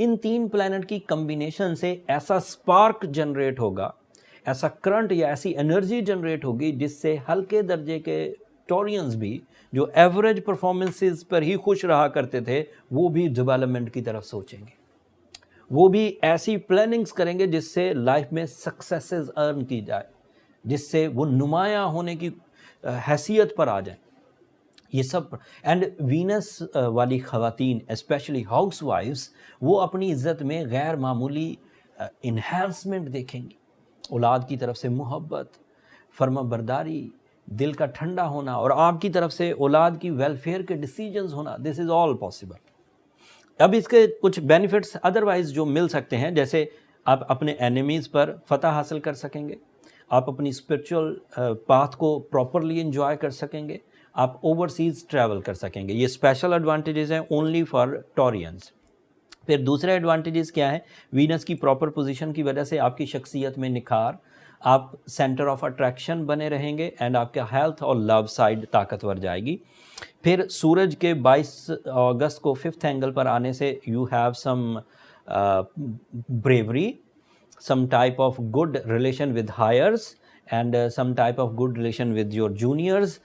ان 3 plant کی combination سے ایسا سپارک جنریٹ ہوگا, ایسا کرنٹ یا ایسی انرجی جنریٹ ہوگی جس سے ہلکے درجے کے ٹورینز بھی جو ایوریج پرفارمنسز پر ہی خوش رہا کرتے تھے وہ بھی ڈیولپمنٹ کی طرف سوچیں گے, وہ بھی ایسی پلاننگز کریں گے جس سے لائف میں سکسیسز ارن کی جائے, جس سے وہ نمایاں ہونے کی حیثیت پر آ جائیں. یہ سب اینڈ وینس والی خواتین اسپیشلی ہاؤس وائفز وہ اپنی عزت میں غیر معمولی انہینسمنٹ دیکھیں گی. اولاد کی طرف سے محبت, فرما برداری, دل کا ٹھنڈا ہونا اور آپ کی طرف سے اولاد کی ویلفیئر کے ڈیسیجنز ہونا, دس از آل پاسبل. اب اس کے کچھ بینیفٹس ادروائز جو مل سکتے ہیں, جیسے آپ اپنے اینیمیز پر فتح حاصل کر سکیں گے, آپ اپنی اسپرچول پاتھ کو پراپرلی انجوائے کر سکیں گے, آپ اوورسیز ٹریول کر سکیں گے. یہ اسپیشل ایڈوانٹیجز ہیں اونلی فار ٹورینز. پھر دوسرے ایڈوانٹیجز کیا ہیں؟ وینس کی پراپر پوزیشن کی وجہ سے آپ کی شخصیت میں نکھار, آپ سینٹر آف اٹریکشن بنے رہیں گے اینڈ آپ کا ہیلتھ اور لو سائڈ طاقتور جائے گی. پھر سورج کے 22 اگست کو 5th اینگل پر آنے سے you have some bravery, some type of good relation with hires and some type of good relation with your juniors,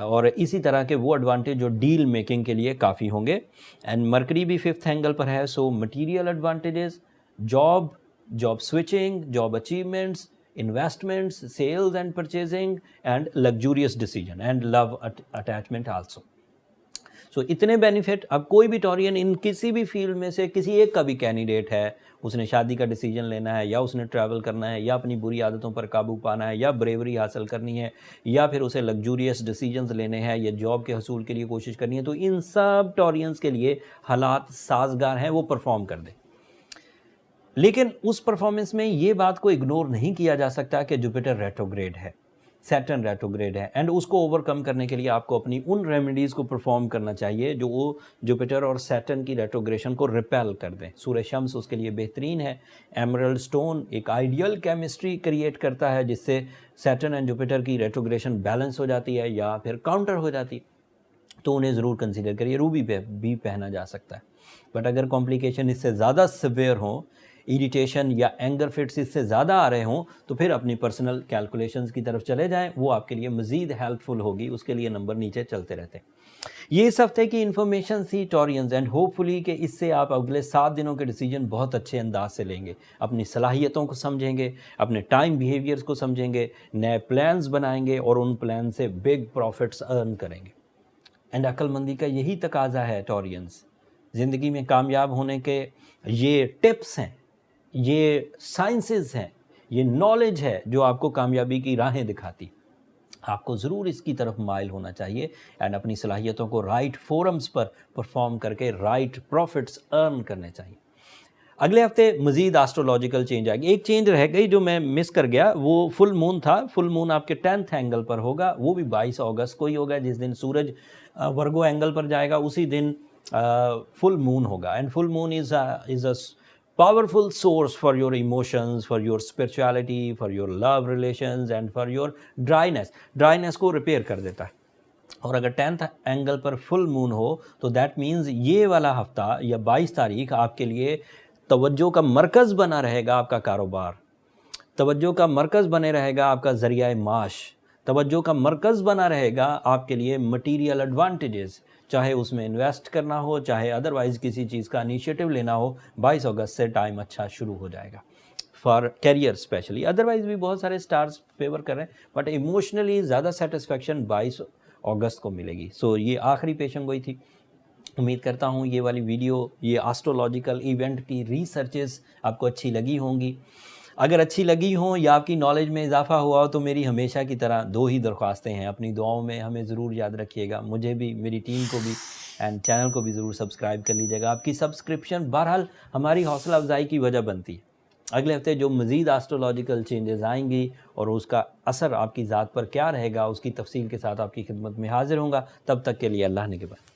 اور اسی طرح کے وہ ایڈوانٹیج جو ڈیل میکنگ کے لیے کافی ہوں گے. اینڈ مرکری بھی 5th اینگل پر ہے, so material advantages, job switching, job achievements, investments, sales and purchasing and luxurious decision and love attachment also. So اتنے بینیفٹ. اب کوئی بھی ٹورین ان کسی بھی فیلڈ میں سے کسی ایک کا بھی کینڈیڈیٹ ہے, اس نے شادی کا ڈیسیجن لینا ہے, یا اس نے ٹریول کرنا ہے, یا اپنی بری عادتوں پر قابو پانا ہے, یا بریوری حاصل کرنی ہے, یا پھر اسے لگزوریس ڈیسیجنز لینے ہیں, یا جاب کے حصول کے لیے کوشش کرنی ہے, تو ان سب ٹورینز کے لیے حالات سازگار ہیں, وہ پرفارم کر دیں. لیکن اس پرفارمنس میں یہ بات کو اگنور نہیں کیا جا سکتا کہ جوپیٹر ریٹروگریڈ ہے, سیٹرن ریٹروگریڈ ہے, اینڈ اس کو اوور کم کرنے کے لیے آپ کو اپنی ان ریمیڈیز کو پرفارم کرنا چاہیے جو وہ جوپیٹر اور سیٹرن کی ریٹروگریشن کو ریپیل کر دیں. سورہ شمس اس کے لیے بہترین ہے. ایمرلڈ سٹون ایک آئیڈیل کیمسٹری کریٹ کرتا ہے جس سے سیٹرن اینڈ جوپیٹر کی ریٹروگریشن بیلنس ہو جاتی ہے یا پھر کاؤنٹر ہو جاتی ہے, تو انہیں ضرور کنسیڈر کریے. روبی پہ بھی پہنا جا سکتا ہے, بٹ اگر کمپلیکیشن اس سے زیادہ سیویئر ہوں, ایریٹیشن یا اینگر فٹس اس سے زیادہ آ رہے ہوں, تو پھر اپنی پرسنل کیلکولیشنز کی طرف چلے جائیں, وہ آپ کے لیے مزید ہیلپ فل ہوگی. اس کے لیے نمبر نیچے چلتے رہتے ہیں. یہ اس ہفتے کی انفارمیشن تھی ٹورینز, اینڈ ہوپ فلی کہ اس سے آپ اگلے 7 دنوں کے ڈیسیجن بہت اچھے انداز سے لیں گے, اپنی صلاحیتوں کو سمجھیں گے, اپنے ٹائم بیہیویئرز کو سمجھیں گے, نئے پلانز بنائیں گے اور ان پلان سے بگ پروفٹس ارن کریں گے. اینڈ عقل مندی کا یہی تقاضا ہے ٹورینز. زندگی میں کامیاب ہونے کے یہ ٹپس ہیں, یہ سائنسز ہیں, یہ نالج ہے جو آپ کو کامیابی کی راہیں دکھاتی. آپ کو ضرور اس کی طرف مائل ہونا چاہیے اینڈ اپنی صلاحیتوں کو رائٹ فورمز پر پرفارم کر کے رائٹ پروفٹس ارن کرنے چاہیے. اگلے ہفتے مزید آسٹرولوجیکل چینج آئے گی. ایک چینج رہ گئی جو میں مس کر گیا, وہ فل مون تھا. فل مون آپ کے 10th اینگل پر ہوگا, وہ بھی 22 اگست کو ہی ہوگا, جس دن سورج ورگو اینگل پر جائے گا اسی دن فل مون ہوگا. And full moon is a powerful source for your emotions, for your spirituality, for your love relations and for your dryness کو ریپیئر کر دیتا ہے. اور اگر 10th اینگل پر فل مون ہو تو دیٹ مینز یہ والا ہفتہ یا 22 تاریخ آپ کے لیے توجہ کا مرکز بنا رہے گا. آپ کا کاروبار توجہ کا مرکز بنے رہے گا, آپ کا ذریعہ معاش توجہ کا مرکز بنا رہے گا, آپ کے لیے مٹیریل ایڈوانٹیجز, چاہے اس میں انویسٹ کرنا ہو, چاہے ادروائز کسی چیز کا انیشیٹو لینا ہو. 22 اگست سے ٹائم اچھا شروع ہو جائے گا فار کیریئر اسپیشلی. ادروائز بھی بہت سارے سٹارز فیور کر رہے ہیں, بٹ ایموشنلی زیادہ سیٹسفیکشن 22 اگست کو ملے گی. سو یہ آخری پیشن گوئی تھی. امید کرتا ہوں یہ والی ویڈیو, یہ آسٹرولوجیکل ایونٹ کی ریسرچز آپ کو اچھی لگی ہوں گی. اگر اچھی لگی ہوں یا آپ کی نالج میں اضافہ ہوا ہو تو میری ہمیشہ کی طرح 2 ہی درخواستیں ہیں. اپنی دعاؤں میں ہمیں ضرور یاد رکھیے گا, مجھے بھی, میری ٹیم کو بھی, اینڈ چینل کو بھی ضرور سبسکرائب کر لیجیے گا. آپ کی سبسکرپشن بہرحال ہماری حوصلہ افزائی کی وجہ بنتی ہے. اگلے ہفتے جو مزید آسٹرولوجیکل چینجز آئیں گی اور اس کا اثر آپ کی ذات پر کیا رہے گا, اس کی تفصیل کے ساتھ آپ کی خدمت میں حاضر ہوں گا. تب تک کے لیے اللہ نے کے بعد.